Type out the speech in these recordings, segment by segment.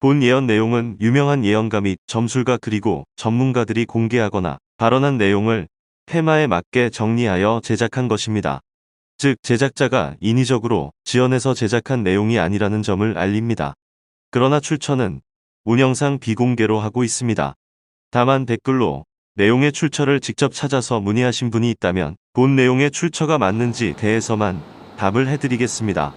본 예언 내용은 유명한 예언가 및 점술가 그리고 전문가들이 공개하거나 발언한 내용을 테마에 맞게 정리하여 제작한 것입니다. 즉 제작자가 인위적으로 지어내서 제작한 내용이 아니라는 점을 알립니다. 그러나 출처는 운영상 비공개로 하고 있습니다. 다만 댓글로 내용의 출처를 직접 찾아서 문의하신 분이 있다면 본 내용의 출처가 맞는지 대해서만 답을 해드리겠습니다.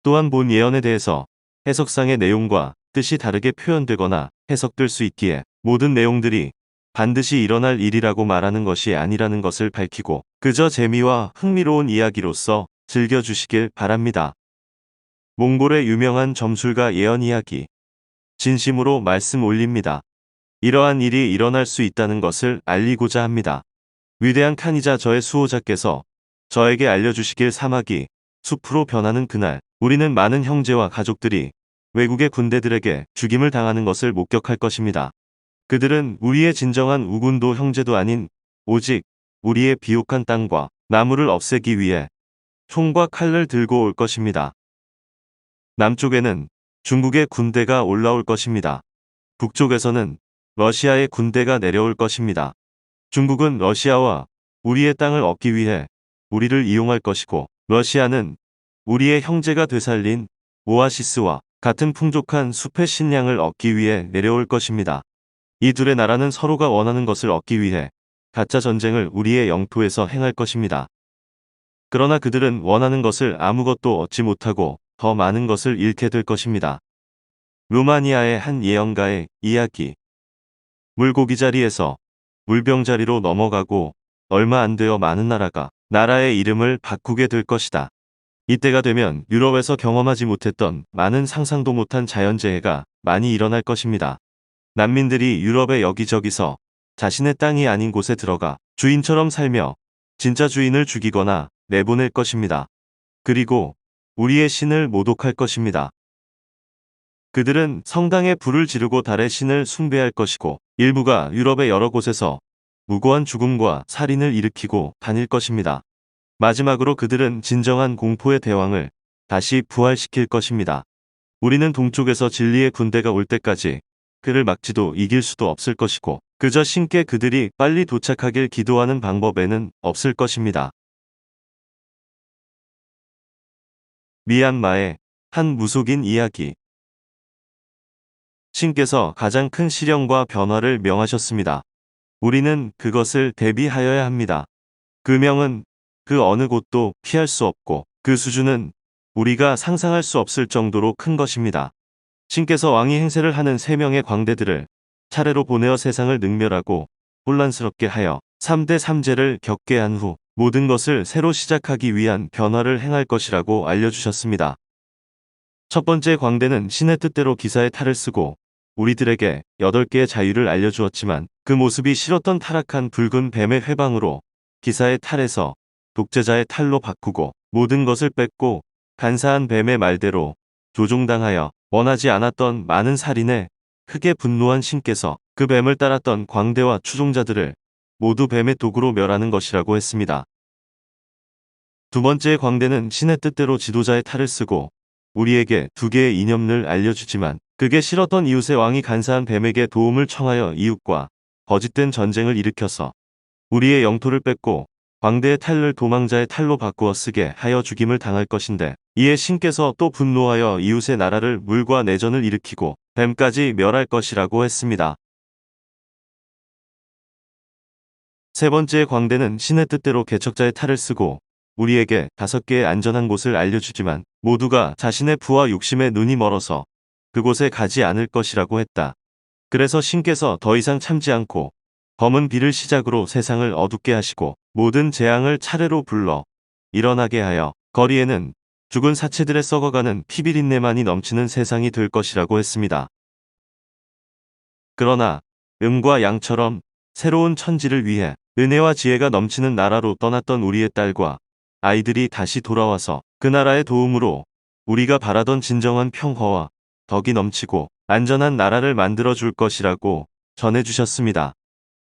또한 본 예언에 대해서 해석상의 내용과 뜻이 다르게 표현되거나 해석될 수 있기에 모든 내용들이 반드시 일어날 일이라고 말하는 것이 아니라는 것을 밝히고 그저 재미와 흥미로운 이야기로서 즐겨주시길 바랍니다. 몽골의 유명한 점술가 예언 이야기. 진심으로 말씀 올립니다. 이러한 일이 일어날 수 있다는 것을 알리고자 합니다. 위대한 칸이자 저의 수호자께서 저에게 알려주시길 사막이 숲으로 변하는 그날 우리는 많은 형제와 가족들이 외국의 군대들에게 죽임을 당하는 것을 목격할 것입니다. 그들은 우리의 진정한 우군도 형제도 아닌 오직 우리의 비옥한 땅과 나무를 없애기 위해 총과 칼을 들고 올 것입니다. 남쪽에는 중국의 군대가 올라올 것입니다. 북쪽에서는 러시아의 군대가 내려올 것입니다. 중국은 러시아와 우리의 땅을 얻기 위해 우리를 이용할 것이고 러시아는 우리의 형제가 되살린 오아시스와 같은 풍족한 숲의 식량을 얻기 위해 내려올 것입니다. 이 둘의 나라는 서로가 원하는 것을 얻기 위해 가짜 전쟁을 우리의 영토에서 행할 것입니다. 그러나 그들은 원하는 것을 아무것도 얻지 못하고 더 많은 것을 잃게 될 것입니다. 루마니아의 한 예언가의 이야기. 물고기 자리에서 물병 자리로 넘어가고 얼마 안 되어 많은 나라가 나라의 이름을 바꾸게 될 것이다. 이때가 되면 유럽에서 경험하지 못했던 많은 상상도 못한 자연재해가 많이 일어날 것입니다. 난민들이 유럽의 여기저기서 자신의 땅이 아닌 곳에 들어가 주인처럼 살며 진짜 주인을 죽이거나 내보낼 것입니다. 그리고 우리의 신을 모독할 것입니다. 그들은 성당에 불을 지르고 달의 신을 숭배할 것이고 일부가 유럽의 여러 곳에서 무고한 죽음과 살인을 일으키고 다닐 것입니다. 마지막으로 그들은 진정한 공포의 대왕을 다시 부활시킬 것입니다. 우리는 동쪽에서 진리의 군대가 올 때까지 그를 막지도 이길 수도 없을 것이고 그저 신께 그들이 빨리 도착하길 기도하는 방법에는 없을 것입니다. 미얀마의 한 무속인 이야기. 신께서 가장 큰 시련과 변화를 명하셨습니다. 우리는 그것을 대비하여야 합니다. 그 명은 그 어느 곳도 피할 수 없고 그 수준은 우리가 상상할 수 없을 정도로 큰 것입니다. 신께서 왕위 행세를 하는 3명의 광대들을 차례로 보내어 세상을 능멸하고 혼란스럽게 하여 3대 3재를 겪게 한 후 모든 것을 새로 시작하기 위한 변화를 행할 것이라고 알려주셨습니다. 첫 번째 광대는 신의 뜻대로 기사의 탈을 쓰고 우리들에게 8개의 자유를 알려주었지만 그 모습이 싫었던 타락한 붉은 뱀의 회방으로 기사의 탈에서 독재자의 탈로 바꾸고 모든 것을 뺏고 간사한 뱀의 말대로 조종당하여 원하지 않았던 많은 살인에 크게 분노한 신께서 그 뱀을 따랐던 광대와 추종자들을 모두 뱀의 도구로 멸하는 것이라고 했습니다. 두 번째 광대는 신의 뜻대로 지도자의 탈을 쓰고 우리에게 2개의 이념을 알려주지만 그게 싫었던 이웃의 왕이 간사한 뱀에게 도움을 청하여 이웃과 거짓된 전쟁을 일으켜서 우리의 영토를 뺏고 광대의 탈을 도망자의 탈로 바꾸어 쓰게 하여 죽임을 당할 것인데 이에 신께서 또 분노하여 이웃의 나라를 물과 내전을 일으키고 뱀까지 멸할 것이라고 했습니다. 세 번째 광대는 신의 뜻대로 개척자의 탈을 쓰고 우리에게 5개의 안전한 곳을 알려주지만 모두가 자신의 부와 욕심에 눈이 멀어서 그곳에 가지 않을 것이라고 했다. 그래서 신께서 더 이상 참지 않고 검은 비를 시작으로 세상을 어둡게 하시고 모든 재앙을 차례로 불러 일어나게 하여 거리에는 죽은 사체들의 썩어가는 피비린내만이 넘치는 세상이 될 것이라고 했습니다. 그러나 음과 양처럼 새로운 천지를 위해 은혜와 지혜가 넘치는 나라로 떠났던 우리의 딸과 아이들이 다시 돌아와서 그 나라의 도움으로 우리가 바라던 진정한 평화와 덕이 넘치고 안전한 나라를 만들어 줄 것이라고 전해주셨습니다.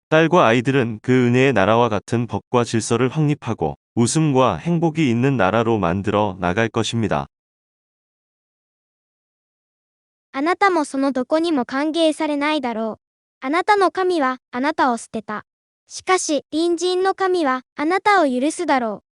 딸과 아이들은 그 은혜의 나라와 같은 법과 질서를 확립하고 웃음과 행복이 있는 나라로 만들어 나갈 것입니다. あなたもそのどこにも歓迎されないだろう。あなたの神はあなたを捨てた。しかし、隣人の神はあなたを許すだろう。